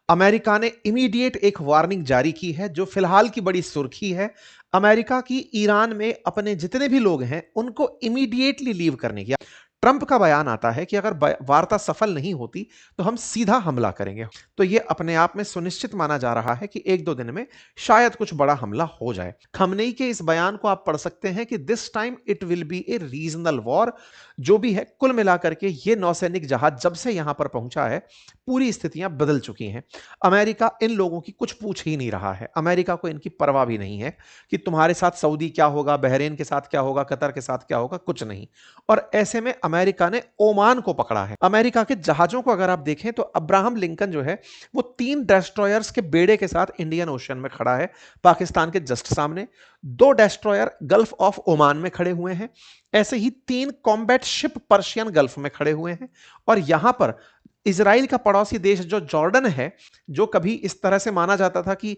America ने immediate एक warning जारी की है जो फिलहाल की बड़ी सुर्खी है। अमेरिका की ईरान में अपने जितने भी लोग हैं उनको इमीडिएटली लीव करने की। ट्रंप का बयान आता है कि अगर वार्ता सफल नहीं होती तो हम सीधा हमला करेंगे। तो यह अपने आप में सुनिश्चित माना जा रहा है कि एक दो दिन में शायद कुछ बड़ा हमला हो जाए। खमनेई के इस बयान को आप पढ़ सकते हैं कि this time it will be A regional war. जो भी है, कुल मिलाकर के ये नौसैनिक जहाज जब से यहां पर पहुंचा है पूरी स्थितियां बदल चुकी हैं। अमेरिका इन लोगों की कुछ पूछ ही नहीं रहा है। अमेरिका को इनकी परवाह भी नहीं है कि तुम्हारे साथ सऊदी क्या होगा, बहरीन के साथ क्या होगा, कतर के साथ क्या होगा, कुछ नहीं। और ऐसे में अमेरिका ने ओमान को पकड़ा है। अमेरिका के जहाजों को अगर आप देखें तो अब्राहम लिंकन जो है वो 3 डेस्ट्रॉयर्स के बेड़े के साथ इंडियन ओशन में खड़ा है, पाकिस्तान के जस्ट सामने। 2 डेस्ट्रॉयर गल्फ ऑफ ओमान में खड़े हुए हैं। ऐसे ही 3 कॉम्बैट शिप पर्शियन गल्फ में खड़े हुए हैं। और यहां पर इजराइल का पड़ोसी देश जो जॉर्डन है, जो कभी इस तरह से माना जाता था कि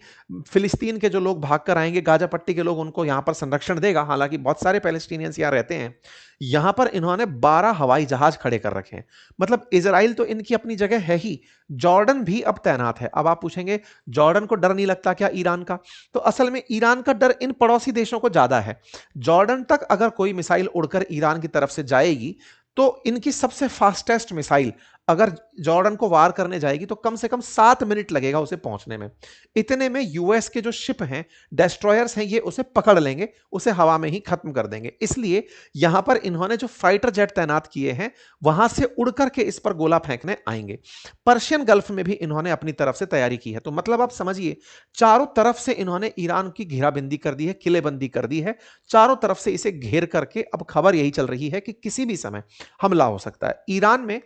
फिलिस्तीन के जो लोग भाग कर आएंगे, गाजा पट्टी के लोग, उनको यहां पर संरक्षण देगा, हालांकि बहुत सारे पैलेस्टीनियंस यहां रहते हैं। यहां पर इन्होंने 12 हवाई जहाज खड़े कर रखे हैं। मतलब इजराइल तो इनकी अपनी जगह है ही, जॉर्डन भी अब तैनात है। अब आप पूछेंगे जॉर्डन को डर नहीं लगता क्या ईरान का? तो असल में ईरान का डर इन पड़ोसी देशों को ज्यादा है। जॉर्डन तक अगर कोई मिसाइल उड़कर ईरान की तरफ से जाएगी तो इनकी सबसे फास्टेस्ट मिसाइल अगर जॉर्डन को वार करने जाएगी तो कम से कम 7 मिनट लगेगा उसे पहुंचने में। इतने में यूएस के जो शिप हैं, डेस्ट्रॉयर्स हैं, ये उसे पकड़ लेंगे, उसे हवा में ही खत्म कर देंगे। इसलिए यहां पर इन्होंने जो फाइटर जेट तैनात किए हैं वहां से उड़ करके इस पर गोला फेंकने आएंगे। पर्शियन गल्फ में भी इन्होंने अपनी तरफ से तैयारी की है। तो मतलब आप समझिए, चारों तरफ से इन्होंने ईरान की घेराबंदी कर दी है, किलेबंदी कर दी है। चारों तरफ से इसे घेर करके अब खबर यही चल रही है कि किसी भी समय हमला हो सकता है। ईरान में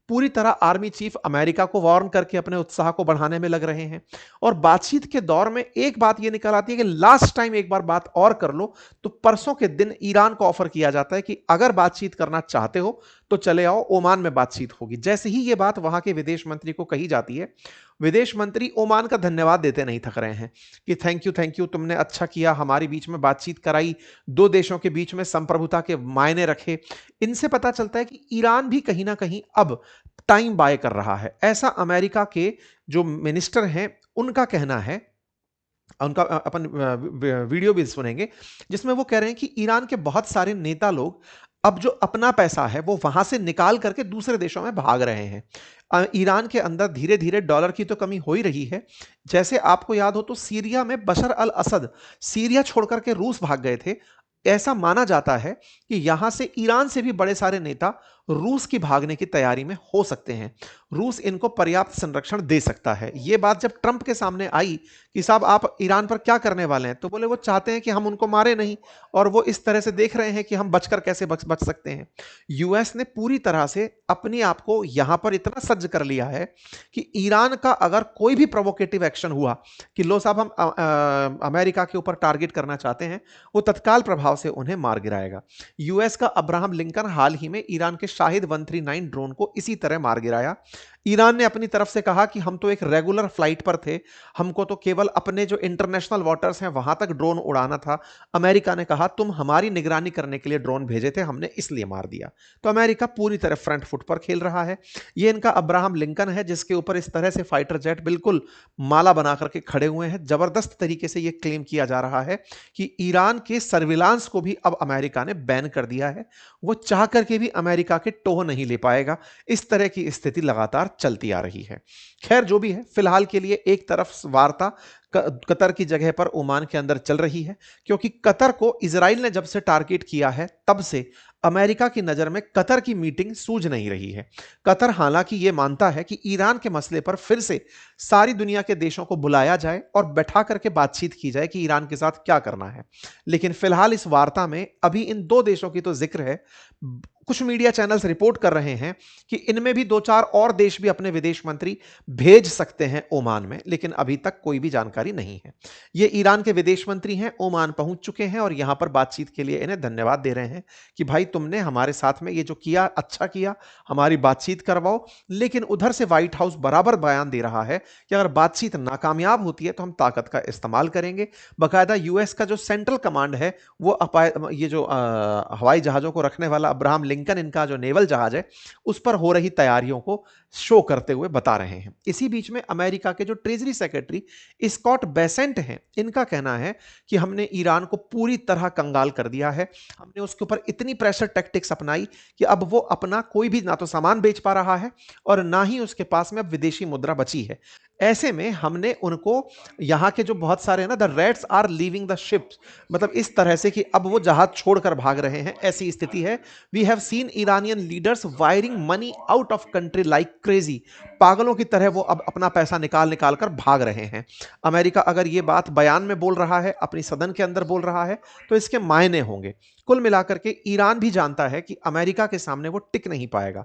पूरी तरह आर्मी चीफ अमेरिका को वार्न करके अपने उत्साह को बढ़ाने में लग रहे हैं। और बातचीत के दौर में एक बात यह निकल आती है कि लास्ट टाइम एक बार बात और कर लो। तो परसों के दिन ईरान को ऑफर किया जाता है कि अगर बातचीत करना चाहते हो तो चले आओ, ओमान में बातचीत होगी। जैसे ही यह बात वहां के विदेश मंत्री को कही जाती है, विदेश मंत्री ओमान का धन्यवाद देते नहीं थक रहे हैं कि थैंक यू, तुमने अच्छा किया, हमारे बीच में बातचीत कराई, दो देशों के बीच में संप्रभुता के मायने रखे। इनसे पता चलता है कि ईरान भी कहीं ना कहीं अब टाइम बाय कर रहा है। ऐसा अमेरिका के जो मिनिस्टर हैं उनका कहना है। उनका अपन वीडियो भी सुनेंगे जिसमें वो कह रहे हैं कि ईरान के बहुत सारे नेता लोग अब जो अपना पैसा है वो वहां से निकाल करके दूसरे देशों में भाग रहे हैं। ईरान के अंदर धीरे धीरे डॉलर की तो कमी हो ही रही है। जैसे आपको याद हो तो सीरिया में बशर अल असद सीरिया छोड़कर के रूस भाग गए थे। ऐसा माना जाता है कि यहां से ईरान से भी बड़े सारे नेता रूस की भागने की तैयारी में हो सकते हैं। रूस इनको पर्याप्त संरक्षण दे सकता है। यह बात जब ट्रंप के सामने आई कि साहब आप ईरान पर क्या करने वाले हैं, तो बोले वो चाहते हैं कि हम उनको मारे नहीं, और वो इस तरह से देख रहे हैं कि हम बचकर कैसे बच सकते हैं। यूएस ने पूरी तरह से अपने आप को यहां पर इतना सज्ज कर लिया है कि ईरान का अगर कोई भी प्रोवोकेटिव एक्शन हुआ कि लो साहब हम अमेरिका के ऊपर टारगेट करना चाहते हैं, वो तत्काल प्रभाव से उन्हें मार गिराएगा। यूएस का अब्राहम लिंकन हाल ही में ईरान के शाहिद 139 ड्रोन को इसी तरह मार गिराया। ईरान ने अपनी तरफ से कहा कि हम तो एक रेगुलर फ्लाइट पर थे, हमको तो केवल अपने जो इंटरनेशनल वाटर्स हैं वहां तक ड्रोन उड़ाना था। अमेरिका ने कहा तुम हमारी निगरानी करने के लिए ड्रोन भेजे थे, हमने इसलिए मार दिया। तो अमेरिका पूरी तरह फ्रंट फुट पर खेल रहा है। यह इनका अब्राहम लिंकन है जिसके ऊपर इस तरह से फाइटर जेट बिल्कुल माला बना करके खड़े हुए हैं। जबरदस्त तरीके से यह क्लेम किया जा रहा है कि ईरान के सर्विलांस को भी अब अमेरिका ने बैन कर दिया है। वो चाह करके भी अमेरिका के टोह नहीं ले पाएगा। इस तरह की स्थिति लगातार चलती आ रही है। खैर जो भी है, फिलहाल के लिए एक तरफ वार्ता कतर की जगह पर ओमान के अंदर चल रही है, क्योंकि कतर को इजराइल ने जब से टारगेट किया है तब से अमेरिका की नजर में कतर की मीटिंग सूझ नहीं रही है। कतर हालांकि यह मानता है कि ईरान के मसले पर फिर से सारी दुनिया के देशों को बुलाया जाए और बैठा करके बातचीत की जाए कि ईरान के साथ क्या करना है। लेकिन फिलहाल इस वार्ता में अभी इन दो देशों की तो जिक्र है। कुछ मीडिया चैनल्स रिपोर्ट कर रहे हैं कि इनमें भी दो चार और देश भी अपने विदेश मंत्री भेज सकते हैं ओमान में, लेकिन अभी तक कोई भी जानकारी नहीं है। ये ईरान के विदेश मंत्री हैं, ओमान पहुंच चुके हैं और यहां पर बातचीत के लिए इन्हें धन्यवाद दे रहे हैं कि भाई तुमने हमारे साथ में ये जो किया अच्छा किया, हमारी बातचीत करवाओ। लेकिन उधर से व्हाइट हाउस बराबर बयान दे रहा है कि अगर बातचीत नाकामयाब होती है तो हम ताकत का इस्तेमाल करेंगे। बाकायदा यूएस का जो सेंट्रल कमांड है वो ये जो हवाई जहाजों को रखने वाला अब्राहम लिंकन इनका जो नेवल जहाज है उस पर हो रही तैयारियों को शो करते हुए बता रहे हैं। इसी बीच में अमेरिका के जो ट्रेजरी सेक्रेटरी स्कॉट बेसेंट हैं, इनका कहना है कि हमने ईरान को पूरी तरह कंगाल कर दिया है। हमने उसके ऊपर इतनी प्रेशर टैक्टिक्स अपनाई कि अब वो अपना कोई भी ना तो सामान बेच पा रहा है और ना ही उसके पास में अब विदेशी मुद्रा बची है। ऐसे में हमने उनको यहाँ के जो बहुत सारे हैं ना, the rats are leaving the ships, मतलब इस तरह से कि अब वो जहाज छोड़कर भाग रहे हैं, ऐसी स्थिति है। We have seen Iranian leaders wiring money out of country like crazy. पागलों की तरह वो अब अपना पैसा निकाल निकाल कर भाग रहे हैं। अमेरिका अगर ये बात बयान में बोल रहा है, अपनी सदन के अंदर बोल रहा है, तो इसके मायने होंगे। कुल मिलाकर के ईरान भी जानता है कि अमेरिका के सामने वो टिक नहीं पाएगा।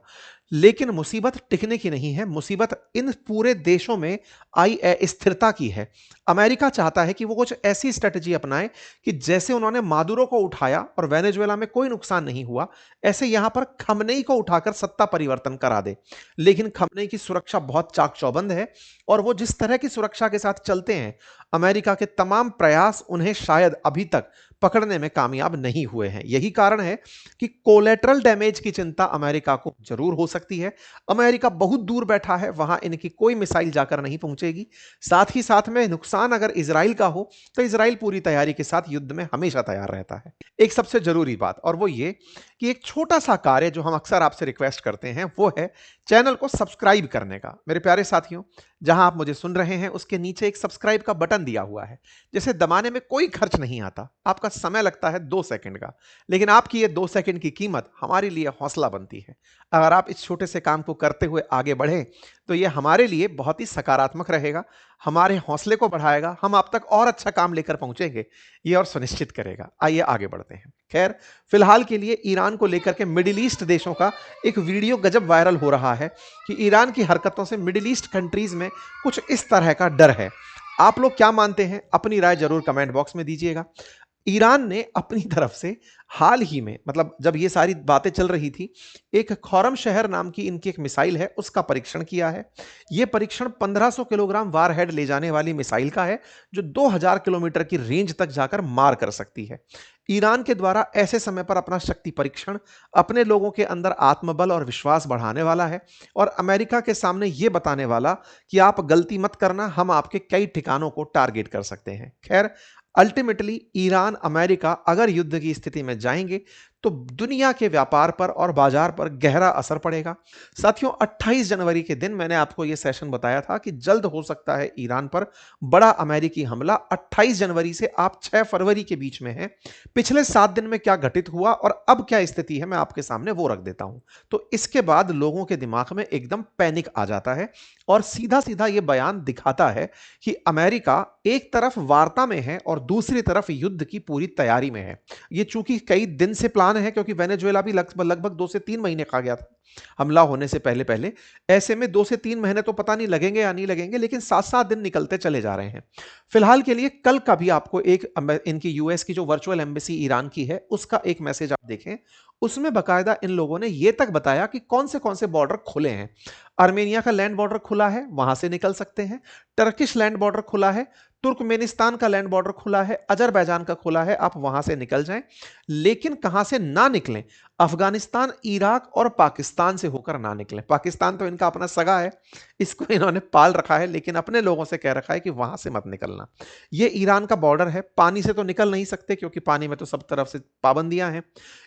लेकिन मुसीबत टिकने की नहीं है, मुसीबत इन पूरे देशों में आई अस्थिरता की है। अमेरिका चाहता है कि वो कुछ ऐसी स्ट्रेटजी अपनाए कि जैसे उन्होंने मादुरो को उठाया और वेनेजुएला में कोई नुकसान नहीं हुआ, ऐसे यहां पर खमनेई को उठाकर सत्ता परिवर्तन करा दे। लेकिन खमनेई की सुरक्षा बहुत चाक चौबंद है और वो जिस तरह की सुरक्षा के साथ चलते हैं, अमेरिका के तमाम प्रयास उन्हें शायद अभी तक पकड़ने में कामयाब नहीं हुए हैं। यही कारण है कि कोलेटरल डैमेज की चिंता अमेरिका को जरूर हो सकती है। अमेरिका बहुत दूर बैठा है, वहां इनकी कोई मिसाइल जाकर नहीं पहुंचेगी। साथ ही साथ में नुकसान अगर इजराइल का हो तो इजराइल पूरी तैयारी के साथ युद्ध में हमेशा तैयार रहता है। एक सबसे जरूरी बात और वो ये कि एक छोटा सा कार्य जो हम अक्सर आपसे रिक्वेस्ट करते हैं वो है चैनल को सब्सक्राइब करने का। मेरे प्यारे साथियों, जहां आप मुझे सुन रहे हैं उसके नीचे एक सब्सक्राइब का बटन दिया हुआ है, जिसे दबाने में कोई खर्च नहीं आता। आपका समय लगता है 2 सेकंड का, लेकिन आपकी ये 2 सेकंड की कीमत हमारे लिए हौसला बनती है। अगर आप इस छोटे से काम को करते हुए आगे बढ़ें तो ये हमारे लिए बहुत ही सकारात्मक रहेगा, हमारे हौसले को बढ़ाएगा, हम आप तक और अच्छा काम लेकर पहुंचेंगे ये और सुनिश्चित करेगा। आइए आगे बढ़ते हैं। खैर, फिलहाल के लिए ईरान को लेकर के मिडिल ईस्ट देशों का एक वीडियो गजब वायरल हो रहा है कि ईरान की हरकतों से मिडिल ईस्ट कंट्रीज में कुछ इस तरह का डर है। आप लोग क्या मानते हैं? अपनी राय जरूर कमेंट बॉक्स में दीजिएगा। ईरान ने अपनी तरफ से हाल ही में, मतलब जब ये सारी बातें चल रही थी, एक खौरम शहर नाम की इनकी एक मिसाइल है, उसका परीक्षण किया है। यह परीक्षण 1500 किलोग्राम वारहेड ले जाने वाली मिसाइल का है, जो 2000 किलोमीटर की रेंज तक जाकर मार कर सकती है। ईरान के द्वारा ऐसे समय पर अपना शक्ति परीक्षण अपने लोगों के अंदर आत्मबल और विश्वास बढ़ाने वाला है और अमेरिका के सामने यह बताने वाला कि आप गलती मत करना, हम आपके कई ठिकानों को टारगेट कर सकते हैं। खैर, अल्टीमेटली ईरान अमेरिका अगर युद्ध की स्थिति में जाएंगे तो दुनिया के व्यापार पर और बाजार पर गहरा असर पड़ेगा। साथियों, 28 जनवरी के दिन मैंने आपको यह सेशन बताया था कि जल्द हो सकता है ईरान पर बड़ा अमेरिकी हमला। 28 जनवरी से आप 6 फरवरी के बीच में हैं। पिछले 7 दिन में क्या घटित हुआ और अब क्या स्थिति है, मैं आपके सामने वो रख देता हूं। तो इसके बाद लोगों के दिमाग में एकदम पैनिक आ जाता है और सीधा सीधा यह बयान दिखाता है कि अमेरिका एक तरफ वार्ता में है और दूसरी तरफ युद्ध की पूरी तैयारी में है। ये चूंकि कई दिन से प्लान है, क्योंकि वेनेजुएला भी लगभग 2 से 3 महीने खा गया था हमला होने से पहले पहले। ऐसे में 2 से 3 महीने तो पता नहीं लगेंगे या नहीं लगेंगे, लेकिन 7-7 दिन निकलते चले जा रहे हैं। फिलहाल के लिए कल का भी आपको एक इनकी यूएस की जो वर्चुअल एम्बेसी ईरान की है उसका एक मैसेज आप देखें। उसमें बकायदा इन लोगों ने यह तक बताया कि कौन से बॉर्डर खुले हैं। आर्मेनिया का लैंड बॉर्डर खुला है, वहां से निकल सकते हैं। टर्किश लैंड बॉर्डर खुला है, तुर्कमेनिस्तान का लैंड बॉर्डर खुला है, अजरबैजान का खुला है, आप वहां से निकल जाएं। लेकिन कहां से ना निकलें? अफगानिस्तान, इराक और पाकिस्तान से होकर ना निकलें। पाकिस्तान तो इनका अपना सगा है, इसको इन्होंने पाल रखा है, लेकिन अपने लोगों से कह रखा है कि वहां से मत निकलना। यह ईरान का बॉर्डर है, पानी से तो निकल नहीं सकते क्योंकि पानी में तो सब तरफ से पाबंदियां हैं।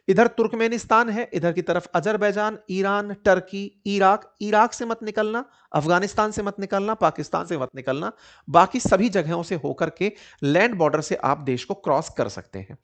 इधर तुर्कमेनिस्तान है, इधर की तरफ अजरबैजान, ईरान, टर्की, इराक से मत निकलना, अफगानिस्तान से मत निकलना, पाकिस्तान से मत निकलना। बाकी सभी जगहों से होकर के लैंड बॉर्डर से आप देश को क्रॉस कर सकते हैं।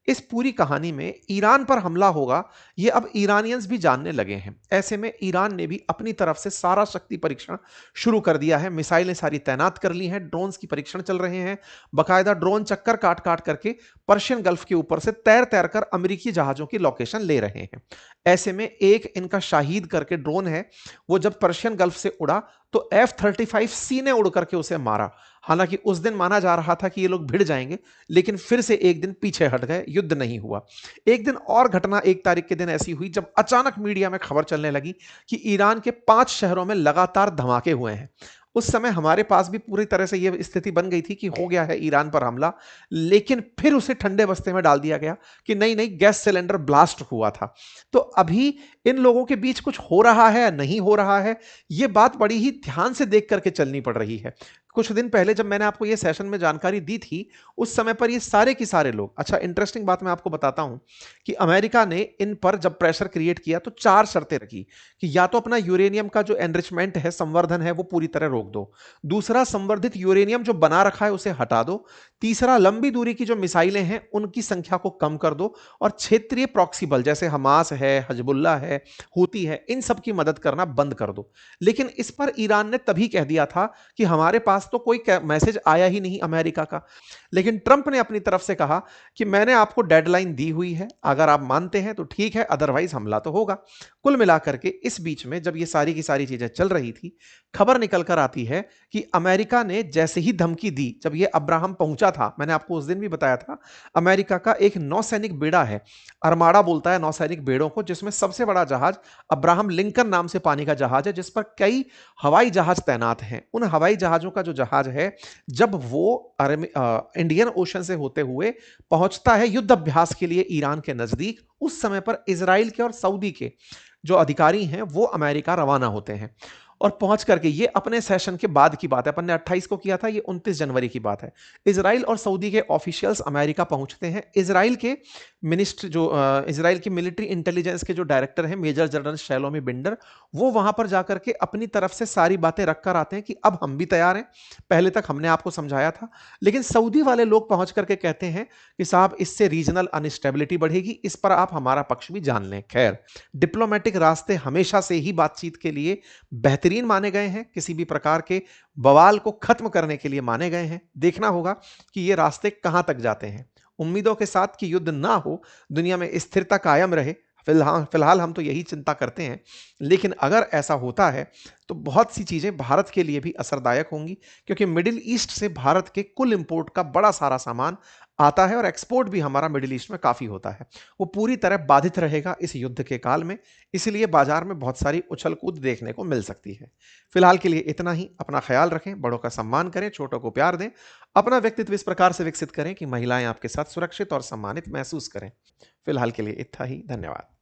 इस पूरी कहानी में ईरान पर हमला होगा, यह अब ईरानियंस भी जानने लगे हैं। ऐसे में ईरान ने भी अपनी तरफ से सारा शक्ति परीक्षण शुरू कर दिया है। मिसाइलें सारी तैनात कर ली हैं, ड्रोन्स की परीक्षण चल रहे हैं। बकायदा ड्रोन चक्कर काट काट करके पर्शियन गल्फ के ऊपर से तैर तैर कर अमेरिकी जहाजों की लोकेशन ले रहे हैं। ऐसे में एक इनका शाहीद करके ड्रोन है, वो जब पर्शियन गल्फ से उड़ा तो F-35C ने उड़ करके उसे मारा। हालांकि उस दिन माना जा रहा था कि ये लोग भिड़ जाएंगे, लेकिन फिर से एक दिन पीछे हट गए, युद्ध नहीं हुआ। एक दिन और घटना 1 तारीख के दिन ऐसी हुई जब अचानक मीडिया में खबर चलने लगी कि ईरान के 5 शहरों में लगातार धमाके हुए हैं। उस समय हमारे पास भी पूरी तरह से ये स्थिति बन गई थी कि हो गया है ईरान पर हमला, लेकिन फिर उसे ठंडे बस्ते में डाल दिया गया कि नहीं-नहीं गैस सिलेंडर ब्लास्ट हुआ था। तो अभी इन लोगों के बीच कुछ हो रहा है या नहीं हो रहा है, ये बात बड़ी ही ध्यान से देख कर के चलनी पड़ रही है। कुछ दिन पहले जब मैंने आपको ये सेशन में जानकारी दी थी, उस समय पर ये सारे के सारे लोग अच्छा इंटरेस्टिंग बात मैं आपको बताता हूँ कि अमेरिका ने इन पर जब प्रेशर क्रिएट किया तो 4 शर्तें रखी कि या तो अपना यूरेनियम का जो एनरिचमेंट है, संवर्धन है, वो पूरी तरह रोक दो। दूसरा संवर्धित यूरेनियम जो बना रखा है उसे हटा दो। तीसरा लंबी दूरी की जो मिसाइलें हैं उनकी संख्या को कम कर दो और क्षेत्रीय प्रॉक्सी बल जैसे हमास है, हिजबुल्लाह है, हूती है, इन सब की मदद करना बंद कर दो। लेकिन इस पर ईरान ने तभी कह दिया था कि हमारे पास तो कोई मैसेज आया ही नहीं अमेरिका का। लेकिन ट्रंप ने अपनी तरफ से कहा कि मैंने आपको डेडलाइन दी हुई है, अगर आप मानते हैं तो ठीक है, अदरवाइज हमला तो होगा। कुल मिलाकर के इस बीच में जब ये सारी की सारी चीजें चल रही थी, खबर निकल कर आती है कि अमेरिका ने जैसे ही धमकी दी, जब ये अब्राहम पहुंचा था, मैंने आपको उस दिन भी बताया था, अमेरिका का एक नौसैनिक बेड़ा है, अरमाड़ा बोलता है नौसैनिक बेड़ों को, जिसमें सबसे बड़ा जहाज अब्राहम लिंकन नाम से पानी का जहाज है, जिस पर कई हवाई जहाज तैनात हैं। उन हवाई जहाजों का जो जहाज है, जब वो इंडियन ओशन से होते हुए पहुंचता है युद्ध अभ्यास के लिए ईरान के नजदीक, उस समय पर इजराइल के और सऊदी के जो अधिकारी हैं वो अमेरिका रवाना होते हैं। और पहुंच करके ये अपने सेशन के बाद की बात है, अपन ने 28 को किया था, ये 29 जनवरी की बात है। इजराइल और सऊदी के ऑफिशियल्स अमेरिका पहुंचते हैं। इजराइल के मिनिस्टर जो इजराइल की मिलिट्री इंटेलिजेंस के जो डायरेक्टर हैं मेजर जनरल शैलोमी बिंडर, वो वहां पर जाकर के अपनी तरफ से सारी बातें रखकर आते हैं कि अब हम भी तैयार हैं। पहले तक हमने आपको समझाया था, लेकिन सऊदी वाले लोग पहुंच करके कहते हैं कि साहब इससे रीजनल अनस्टेबिलिटी बढ़ेगी, इस पर आप हमारा पक्ष भी जान लें। खैर, डिप्लोमेटिक रास्ते हमेशा से ही बातचीत के लिए बेहतरीन माने गए हैं, किसी भी प्रकार के बवाल को खत्म करने के लिए माने गए हैं। देखना होगा कि ये रास्ते कहां तक जाते हैं। उम्मीदों के साथ कि युद्ध ना हो, दुनिया में स्थिरता कायम रहे, फिलहाल फिलहाल हम तो यही चिंता करते हैं। लेकिन अगर ऐसा होता है तो बहुत सी चीजें भारत के लिए भी असरदायक होंगी, क्योंकि मिडिल ईस्ट से भारत के कुल इंपोर्ट का बड़ा सारा सामान आता है और एक्सपोर्ट भी हमारा मिडिल ईस्ट में काफी होता है। वो पूरी तरह बाधित रहेगा इस युद्ध के काल में, इसलिए बाजार में बहुत सारी उछल कूद देखने को मिल सकती है। फिलहाल के लिए इतना ही। अपना ख्याल रखें, बड़ों का सम्मान करें, छोटों को प्यार दें, अपना व्यक्तित्व इस प्रकार से विकसित करें कि महिलाएं आपके साथ सुरक्षित और सम्मानित महसूस करें। फिलहाल के लिए इतना ही। धन्यवाद।